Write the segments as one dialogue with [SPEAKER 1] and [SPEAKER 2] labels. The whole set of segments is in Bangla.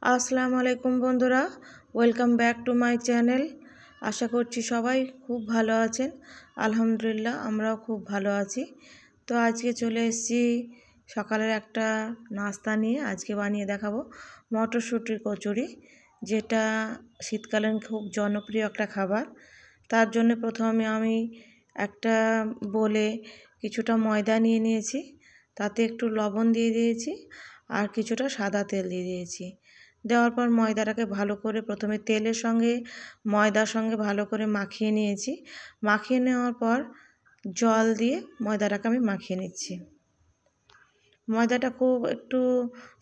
[SPEAKER 1] আসসালামু আলাইকুম বন্ধুরা, welcome back to my channel. আশা করছি সবাই খুব ভালো আছেন। আলহামদুলিল্লাহ আমরাও খুব ভালো আছি। তো আজকে চলে এসেছি সকালের একটা নাস্তা নিয়ে। আজকে বানিয়ে দেখাবো মটরশুঁটির কচুরি, যেটা শীতকালীন খুব জনপ্রিয় একটা খাবার। তার জন্য প্রথমে আমি একটা বলে কিছুটা ময়দা নিয়ে নিয়েছি, তাতে একটু লবণ দিয়ে দিয়েছি আর কিছুটা সাদা তেল দিয়ে দিয়েছি। দেওয়ার পর ময়দাটাকে ভালো করে প্রথমে তেলের সঙ্গে ময়দার সঙ্গে ভালো করে মাখিয়ে নিয়েছি। মাখিয়ে নেওয়ার পর জল দিয়ে ময়দাটাকে আমি মাখিয়ে নিচ্ছি। ময়দাটা খুব একটু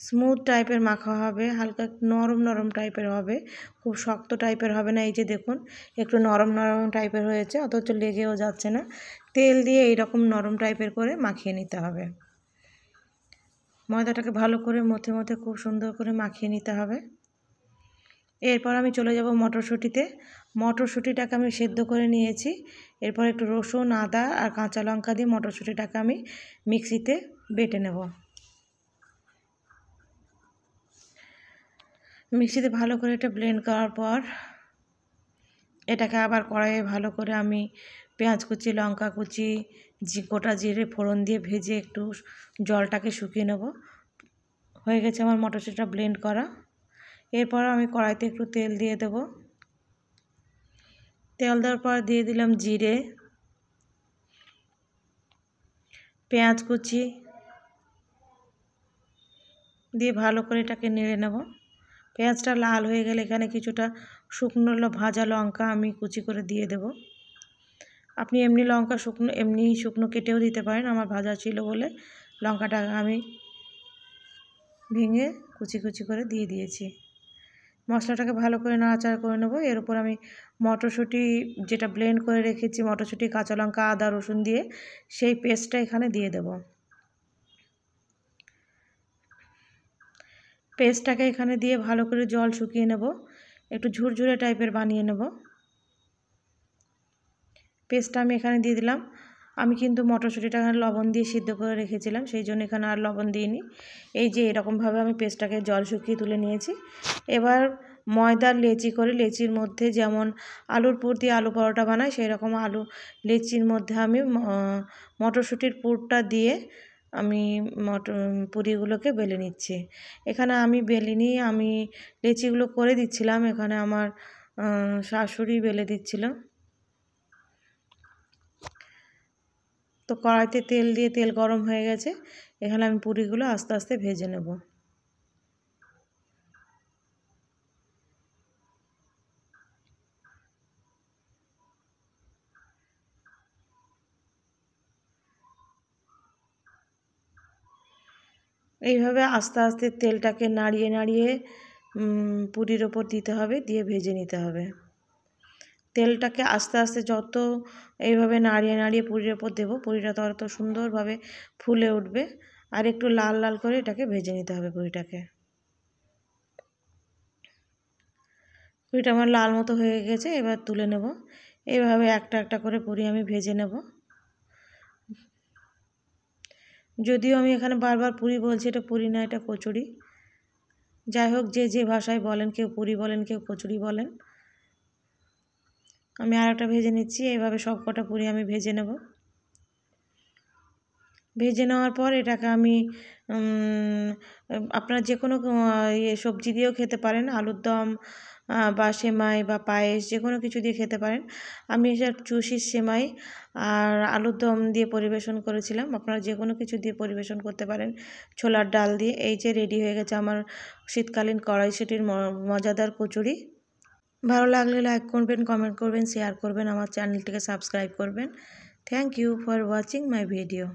[SPEAKER 1] স্মুথ টাইপের মাখা হবে, হালকা নরম নরম টাইপের হবে, খুব শক্ত টাইপের হবে না। এই যে দেখুন একটু নরম নরম টাইপের হয়েছে, অথচ লেগেও যাচ্ছে না। তেল দিয়ে এইরকম নরম টাইপের করে মাখিয়ে নিতে হবে। ময়দাটাকে ভালো করে মথে মথে খুব সুন্দর করে মাখিয়ে নিতে হবে। এরপর আমি চলে যাব মটরশুঁটিতে। মটরশুঁটিটাকে আমি সেদ্ধ করে নিয়েছি। এরপর একটু রসুন, আদা আর কাঁচা লঙ্কা দিয়ে মটরশুঁটিটাকে আমি মিক্সিতে বেটে নেব। মিক্সিতে ভালো করে এটা ব্লেন্ড করার পর এটাকে আবার কড়াইয়ে ভালো করে আমি পেঁয়াজ কুচি, লঙ্কা কুচি, গোটা জিরে ফোড়ন দিয়ে ভেজে একটু জলটাকে শুকিয়ে নেব। হয়ে গেছে আমার মটরশুঁটিটা ব্লেন্ড করা। এরপর আমি কড়াইতে একটু তেল দিয়ে দেব। তেল দেওয়ার পর দিয়ে দিলাম জিরে, পেঁয়াজ কুচি দিয়ে ভালো করে এটাকে নেড়ে নেব। পেঁয়াজটা লাল হয়ে গেলে এখানে কিছুটা শুকনো ভাজা লঙ্কা আমি কুচি করে দিয়ে দেব। আপনি এমনি লঙ্কা এমনি শুকনো কেটেও দিতে পারেন। আমার ভাজা ছিল বলে লঙ্কাটা আমি ভেঙে কুচি কুচি করে দিয়ে দিয়েছি। মশলাটাকে ভালো করে নাড়াচাড়া করে নেব। এর উপর আমি মটরশুঁটি যেটা ব্লেন্ড করে রেখেছি, মটরশুঁটি, কাঁচা লঙ্কা, আদা, রসুন দিয়ে সেই পেস্টটা এখানে দিয়ে দেব। পেস্টটাকে এখানে দিয়ে ভালো করে জল শুকিয়ে নেব, একটু ঝুরঝুরে টাইপের বানিয়ে নেব। পেস্টটা আমি এখানে দিয়ে দিলাম। আমি কিন্তু মটরশুঁটিটা এখানে লবণ দিয়ে সিদ্ধ করে রেখেছিলাম, সেই জন্য এখানে আর লবণ দিইনি। এই যে এরকমভাবে আমি পেস্টটাকে জল শুকিয়ে তুলে নিয়েছি। এবার ময়দার লেচি করে, লেচির মধ্যে যেমন আলুর পুর দিয়ে আলু পরোটা বানাই সেই রকম লেচির মধ্যে আমি মটরশুঁটির পুরটা দিয়ে আমি পুরিগুলোকে বেলে নিচ্ছি। এখানে আমি বেলিনি, আমি লেচিগুলো করে দিচ্ছিলাম। এখানে আমার শাশুড়ি বেলে দিচ্ছিল। তো কড়াইতে তেল দিয়ে তেল গরম হয়ে গেছে, এখানে আমি পুরিগুলো আস্তে আস্তে ভেজে নেব। এইভাবে আস্তে আস্তে তেলটাকে নাড়িয়ে নাড়িয়ে পুরির ওপর দিতে হবে, দিয়ে ভেজে নিতে হবে। তেলটাকে আস্তে আস্তে যত এইভাবে নাড়িয়ে নাড়িয়ে পুরির ওপর দেবো, পুরিটা তত সুন্দরভাবে ফুলে উঠবে। আর একটু লাল লাল করে এটাকে ভেজে নিতে হবে পুরিটাকে। পুরিটা আমার লাল মতো হয়ে গেছে, এবার তুলে নেব। এইভাবে একটা একটা করে পুরি আমি ভেজে নেব। যদিও আমি এখানে বারবার পুরি বলছি, এটা পুরি না, এটা কচুরি। যাই হোক, যে যে ভাষায় বলেন, কেউ পুরি বলেন, কেউ কচুরি বলেন। আমি আর একটা ভেজে নিচ্ছি। এইভাবে সব কটা পুরি আমি ভেজে নেব। ভেজে নেওয়ার পর এটাকে আমি আপনারা যে কোনো সবজি দিয়েও খেতে পারেন, আলুর দম বা সেমাই বা পায়েস, যে কোনো কিছু দিয়ে খেতে পারেন। আমি এটা চুষির সেমাই আর আলুর দম দিয়ে পরিবেশন করেছিলাম। আপনারা যে কোনো কিছু দিয়ে পরিবেশন করতে পারেন, ছোলার ডাল দিয়ে। এই যে রেডি হয়ে গেছে আমার শীতকালীন কড়াইশুঁটির মজাদার কচুরি। ভালো লাগলে লাইক করবেন, কমেন্ট করবেন, শেয়ার করবেন, আমার চ্যানেলটিকে সাবস্ক্রাইব করবেন। Thank you for watching my video.